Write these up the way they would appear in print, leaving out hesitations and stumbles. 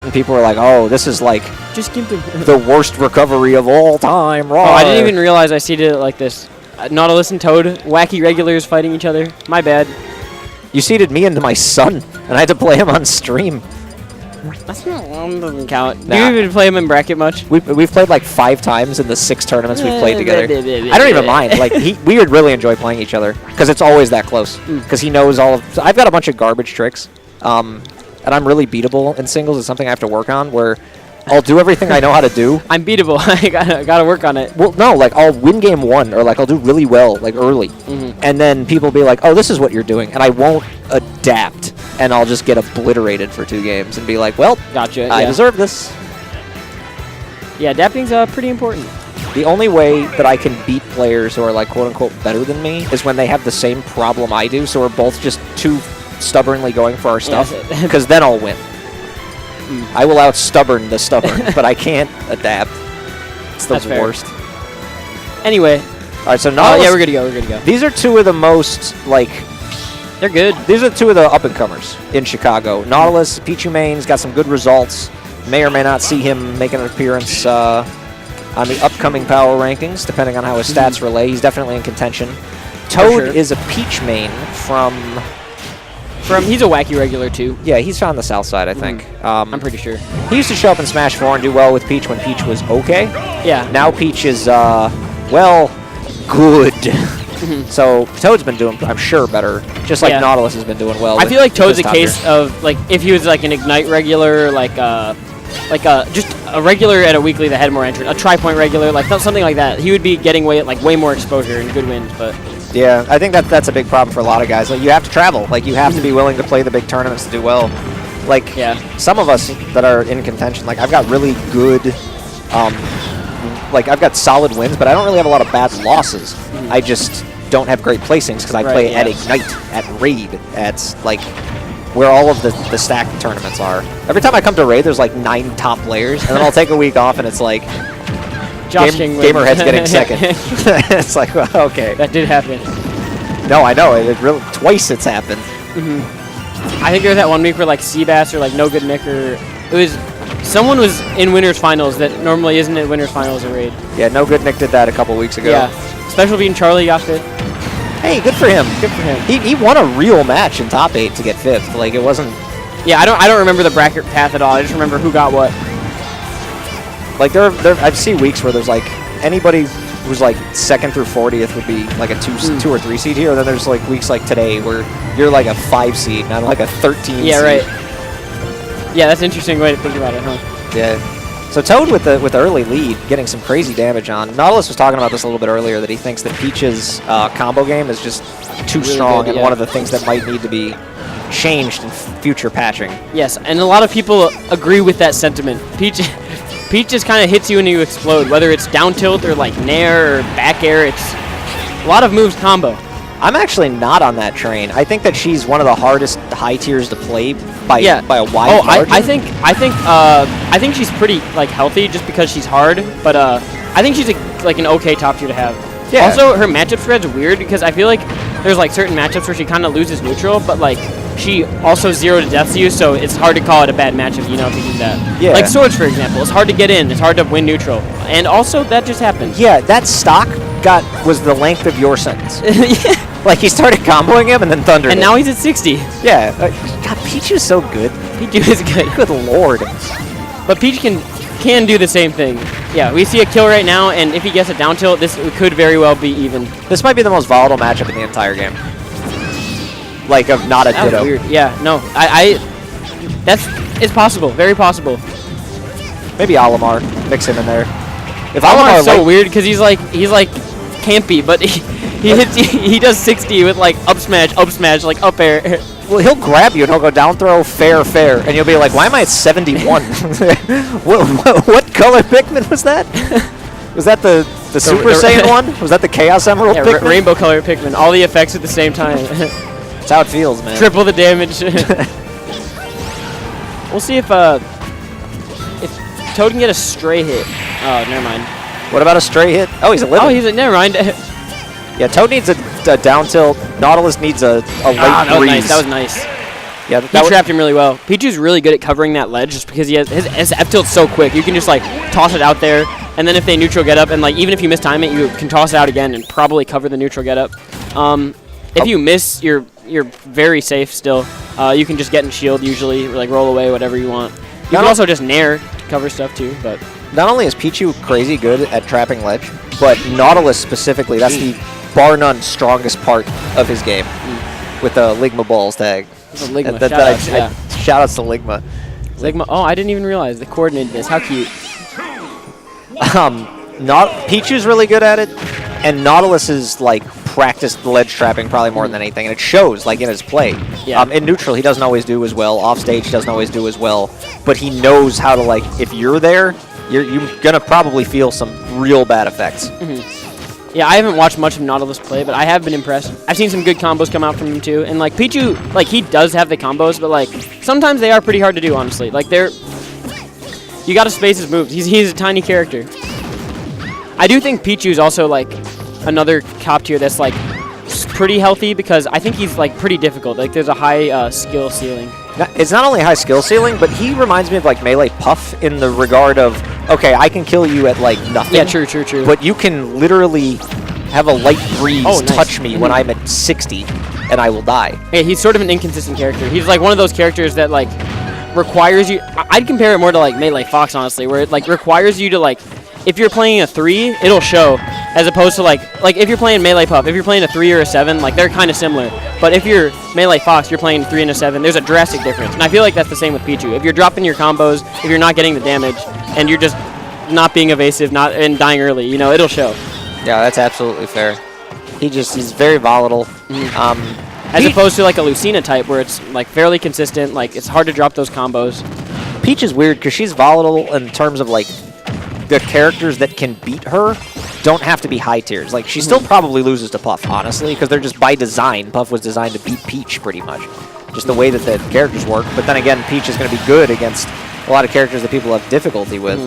and people were like, "Oh, this is like just give them the worst recovery of all time." Raw. Oh, I didn't even realize I seeded it like this. Nautilus and Toad, wacky regulars fighting each other. My bad. You seeded me into my son, and I had to play him on stream. That's not doesn't count. Nah. Do you even play him in bracket much? We've played like 5 times in the 6 tournaments we've played together. I don't even mind. Like we would really enjoy playing each other because it's always that close. Because he knows all of. So I've got a bunch of garbage tricks, and I'm really beatable in singles. It's something I have to work on. Where I'll do everything I know how to do. I'm beatable. I gotta work on it. Well, no, like I'll win game 1 or like I'll do really well like early, and then people will be like, "Oh, this is what you're doing," and I won't adapt, and I'll just get obliterated for 2 games and be like, "Well, gotcha. I deserve this." Yeah, adapting's pretty important. The only way that I can beat players who are like quote unquote better than me is when they have the same problem I do, so we're both just too stubbornly going for our stuff, because then I'll win. I will out-stubborn the stubborn, but I can't adapt. It's the worst. Anyway. All right, so Nautilus, yeah, we're good to go. We're good to go. These are 2 of the most, like... They're good. These are 2 of the up-and-comers in Chicago. Nautilus, Pichu main's got some good results. May or may not see him make an appearance on the upcoming power rankings, depending on how his stats relay. He's definitely in contention. Toad is a Peach main from... He's a wacky regular, too. Yeah, he's on the south side, I think. I'm pretty sure. He used to show up in Smash 4 and do well with Peach when Peach was okay. Yeah. Now Peach is, well, good. So Toad's been doing, I'm sure, better. Just like Nautilus has been doing well. I feel like Toad's a case of, like, if he was, like, an Ignite regular, just a regular at a weekly that had more entry, a tri-point regular, like something like that, he would be getting way more exposure and good wins, but... Yeah, I think that's a big problem for a lot of guys. Like, you have to travel. Like, you have to be willing to play the big tournaments to do well. Like, some of us that are in contention, like, I've got really good, like, I've got solid wins, but I don't really have a lot of bad losses. I just don't have great placings because I play at Ignite, at Raid, at, like, where all of the stacked tournaments are. Every time I come to Raid, there's, like, 9 top players, and then I'll take a week off, and it's like... Gamerhead's getting second. It's like, well, okay. That did happen. No, I know. It really twice it's happened. I think there was that one week where like Seabass or like No Good Nick or someone was in winners finals that normally isn't in winners finals or Raid. Yeah, No Good Nick did that a couple weeks ago. Yeah, Special beating Charlie got 5th. Hey, good for him. Good for him. He won a real match in top 8 to get 5th. Like it wasn't. Yeah, I don't remember the bracket path at all. I just remember who got what. Like I've seen weeks where there's like anybody who's like 2nd through 40th would be like a 2 or 3 seed here, and then there's like weeks like today where you're like a 5 seed and I'm like a 13 seed. Yeah, right. Yeah, that's an interesting way to think about it, huh? Yeah. So Toad with the early lead, getting some crazy damage on. Nautilus was talking about this a little bit earlier, that he thinks that Peach's combo game is just too really strong good, and one of the things that might need to be changed in future patching. Yes, and a lot of people agree with that sentiment. Peach just kind of hits you and you explode, whether it's down tilt or like nair or back air. It's a lot of moves combo. I'm actually not on that train. I think that she's one of the hardest high tiers to play by a wide margin. I think she's pretty like healthy just because she's hard, but I think she's like an okay top tier to have. Yeah. Also, her matchup spread's weird because I feel like there's like certain matchups where she kind of loses neutral, but like she also 0 to deaths you, so it's hard to call it a bad matchup, you know, if you do that. Yeah. Like Swords, for example, it's hard to get in, it's hard to win neutral, and also that just happened. Yeah, that stock was the length of your sentence. Yeah. Like he started comboing him and then thundered. And now he's at 60. Yeah. God, Pichu's so good. Pichu is good. Good lord. But Peach can do the same thing. Yeah, we see a kill right now, and if he gets a down tilt, this could very well be even. This might be the most volatile matchup in the entire game. Like, of not a that ditto. Was weird. Yeah, no. It's possible. Very possible. Maybe Olimar. Mix him in there. If Olimar's so weird, because he's like campy, but he does 60 with like up smash, like up air. Well, he'll grab you and he'll go down throw, fair, and you'll be like, why am I at 71? what color Pikmin was that? Was that the Super Saiyan one? Was that the Chaos Emerald Pikmin? Rainbow color Pikmin. All the effects at the same time. That's how it feels, man. Triple the damage. We'll see if Toad can get a stray hit. Oh, never mind. What about a stray hit? Oh, he's a living. Oh, never mind. Yeah, Toad needs a down tilt. Nautilus needs a late breeze. That was nice. Yeah, he trapped him really well. Pichu's really good at covering that ledge just because he has his F tilt's so quick. You can just like toss it out there, and then if they neutral get up, and like even if you mistime it, you can toss it out again and probably cover the neutral get up. If you miss, you're very safe still. You can just get in shield usually, or like roll away, whatever you want. You can also just nair to cover stuff too. But not only is Pichu crazy good at trapping ledge, but Nautilis specifically, that's the bar none strongest part of his game with the Ligma balls tag. Ligma, shout outs to Ligma. Ligma. Oh, I didn't even realize they coordinated this. How cute. Pichu's really good at it, and Nautilus is like practiced ledge trapping probably more than anything, and it shows like in his play. Yeah. In neutral, he doesn't always do as well. Off stage, he doesn't always do as well, but he knows how to like. If you're there, you're gonna probably feel some real bad effects. Yeah, I haven't watched much of Nautilus play, but I have been impressed. I've seen some good combos come out from him too, and like Pichu, like he does have the combos, but like sometimes they are pretty hard to do. Honestly, like you gotta space his moves. He's a tiny character. I do think Pichu's also like another top tier that's like pretty healthy because I think he's like pretty difficult. Like there's a high skill ceiling. It's not only high skill ceiling, but he reminds me of like Melee Puff in the regard of, okay, I can kill you at like nothing. Yeah, true. But you can literally have a light breeze touch me when I'm at 60, and I will die. Yeah, he's sort of an inconsistent character. He's like one of those characters that like requires you. I'd compare it more to like Melee Fox, honestly, where it like requires you to like, if you're playing a 3, it'll show, as opposed to like if you're playing Melee Puff, if you're playing a 3 or a 7, like they're kind of similar. But if you're Melee Fox, you're playing 3 and a 7, there's a drastic difference. And I feel like that's the same with Pichu. If you're dropping your combos, if you're not getting the damage, and you're just not being evasive, and dying early, you know, it'll show. Yeah, that's absolutely fair. He's very volatile. As opposed to like a Lucina type where it's like fairly consistent, like it's hard to drop those combos. Peach is weird because she's volatile in terms of like the characters that can beat her don't have to be high tiers. Like she still probably loses to Puff, honestly, because they're just by design. Puff was designed to beat Peach pretty much. Just the way that the characters work. But then again, Peach is going to be good against a lot of characters that people have difficulty with.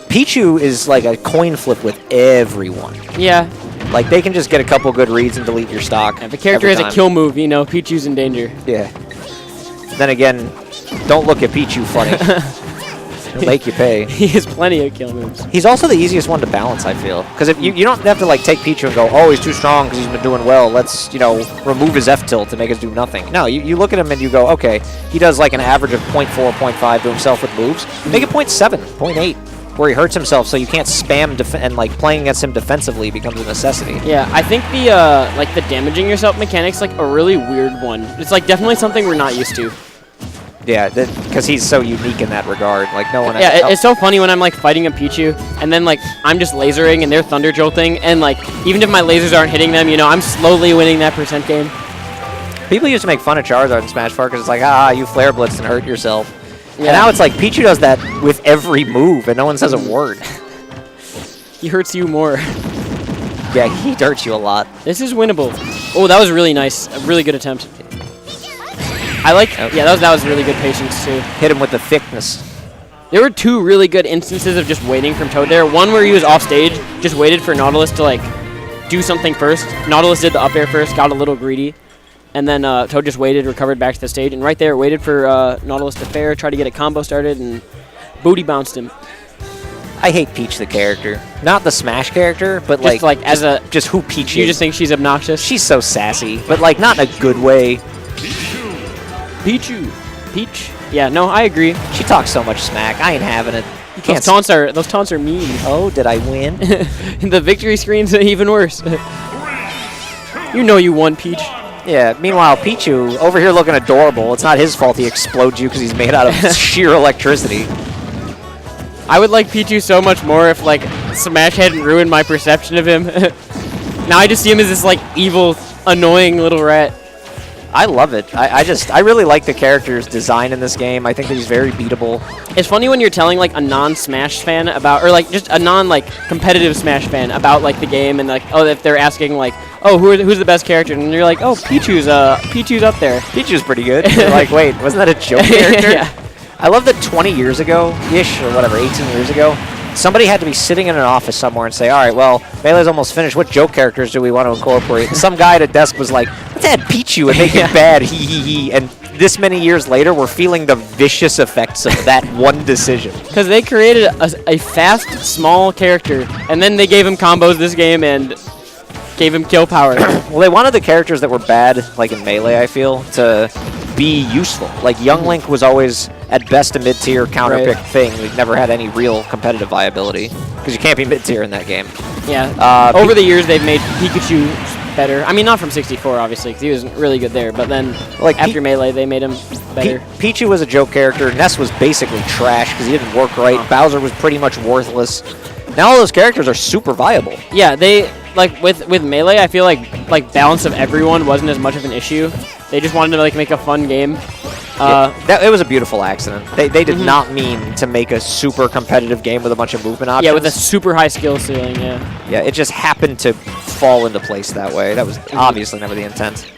Pichu is like a coin flip with everyone. Yeah. Like they can just get a couple good reads and delete your stock. If a character has a kill move, you know, Pichu's in danger. Yeah. Then again, don't look at Pichu funny. He'll make you pay. He has plenty of kill moves. He's also the easiest one to balance, I feel. Because if you don't have to like take Pichu and go, oh, he's too strong because he's been doing well. Let's, you know, remove his F tilt to make us do nothing. No, you look at him and you go, okay, he does like an average of 0.4, 0.5 to himself with moves. Make it 0.7, 0.8, where he hurts himself so you can't spam and like playing against him defensively becomes a necessity. Yeah, I think the like the damaging yourself mechanic's like a really weird one. It's like definitely something we're not used to. Yeah, because he's so unique in that regard. Like no one. Yeah, it's so funny when I'm like fighting a Pichu, and then like I'm just lasering and they're thunder jolting, and like even if my lasers aren't hitting them, you know, I'm slowly winning that percent game. People used to make fun of Charizard in Smash 4 because it's like, you flare blitzed and hurt yourself. Yeah. And now it's like Pichu does that with every move, and no one says a word. He hurts you more. Yeah, he hurts you a lot. This is winnable. Oh, that was really nice. A really good attempt. I like. Okay. Yeah, that was really good patience too. Hit him with the thickness. There were 2 really good instances of just waiting from Toad there. One where he was off stage, just waited for Nautilus to like do something first. Nautilus did the up air first, got a little greedy, and then Toad just waited, recovered back to the stage, and right there waited for Nautilus to fair, try to get a combo started, and booty bounced him. I hate Peach the character, not the Smash character, but just like as a just who Peach is. You just think she's obnoxious? She's so sassy, but like not in a good way. Pichu. Peach. Yeah, no, I agree. She talks so much smack. I ain't having it. You can't. Those taunts are mean. Oh, did I win? The victory screen's even worse. You know you won, Peach. Yeah, meanwhile, Pichu, over here looking adorable. It's not his fault he explodes you because he's made out of sheer electricity. I would like Pichu so much more if, like, Smash hadn't ruined my perception of him. Now I just see him as this, like, evil, annoying little rat. I love it. I really like the character's design in this game. I think that he's very beatable. It's funny when you're telling like a non-Smash fan about, or like just a non-like competitive Smash fan about like the game, and like, oh, if they're asking like, oh, who's the best character, and you're like, oh, Pichu's up there. Pichu's pretty good. You're like, wait, wasn't that a joke character? Yeah. I love that 20 years ago-ish, or whatever, 18 years ago, somebody had to be sitting in an office somewhere and say, all right, well, Melee's almost finished. What joke characters do we want to incorporate? And some guy at a desk was like, let's add Pichu and make it bad, hee hee hee. And this many years later, we're feeling the vicious effects of that one decision. Because they created a fast, small character, and then they gave him combos this game and gave him kill power. Well, they wanted the characters that were bad, like in Melee, I feel, to be useful. Like, Young Link was always, at best, a mid-tier counter-pick thing. We never had any real competitive viability, because you can't be mid-tier in that game. Yeah. Over the years, they've made Pikachu better. I mean, not from 64, obviously, because he wasn't really good there, but then like after Melee, they made him better. Pichu was a joke character. Ness was basically trash because he didn't work right. Bowser was pretty much worthless. Now all those characters are super viable. Yeah, they, like, with Melee, I feel like balance of everyone wasn't as much of an issue. They just wanted to, like, make a fun game. It was a beautiful accident. They did not mean to make a super competitive game with a bunch of movement options. Yeah, with a super high skill ceiling, yeah. Yeah, it just happened to fall into place that way. That was obviously never the intent.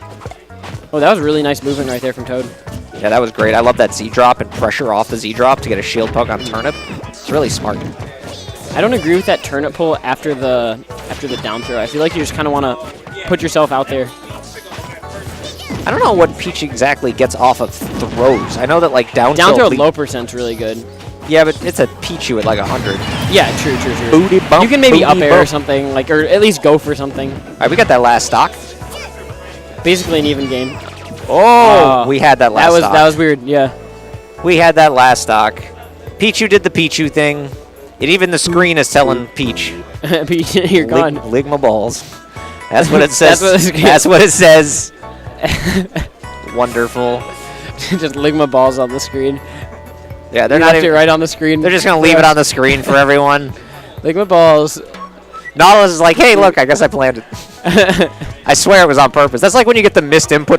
Oh, that was really nice movement right there from Toad. Yeah, that was great. I love that Z-drop and pressure off the Z-drop to get a shield poke on Turnip. It's really smart. I don't agree with that turnip pull after the down throw. I feel like you just kind of want to put yourself out there. I don't know what Peach exactly gets off of throws. I know that like down throw low percent's really good. Yeah, but it's a Pichu at like 100. Yeah, true. Booty bump, you can maybe up air bump. or something, like, or at least go for something. All right, we got that last stock. Basically an even game. Oh, we had that last stock. That was weird, yeah. We had that last stock. Pichu did the Pichu thing. And even the screen is telling Peach. Peach, you're gone. Ligma balls. That's what it says. That's what it says. Wonderful. Just Ligma balls on the screen. Yeah, they're not even right on the screen. They're just gonna leave it on the screen for everyone. Ligma balls. Nautilis is like, hey, look, I guess I planned it. I swear it was on purpose. That's like when you get the missed input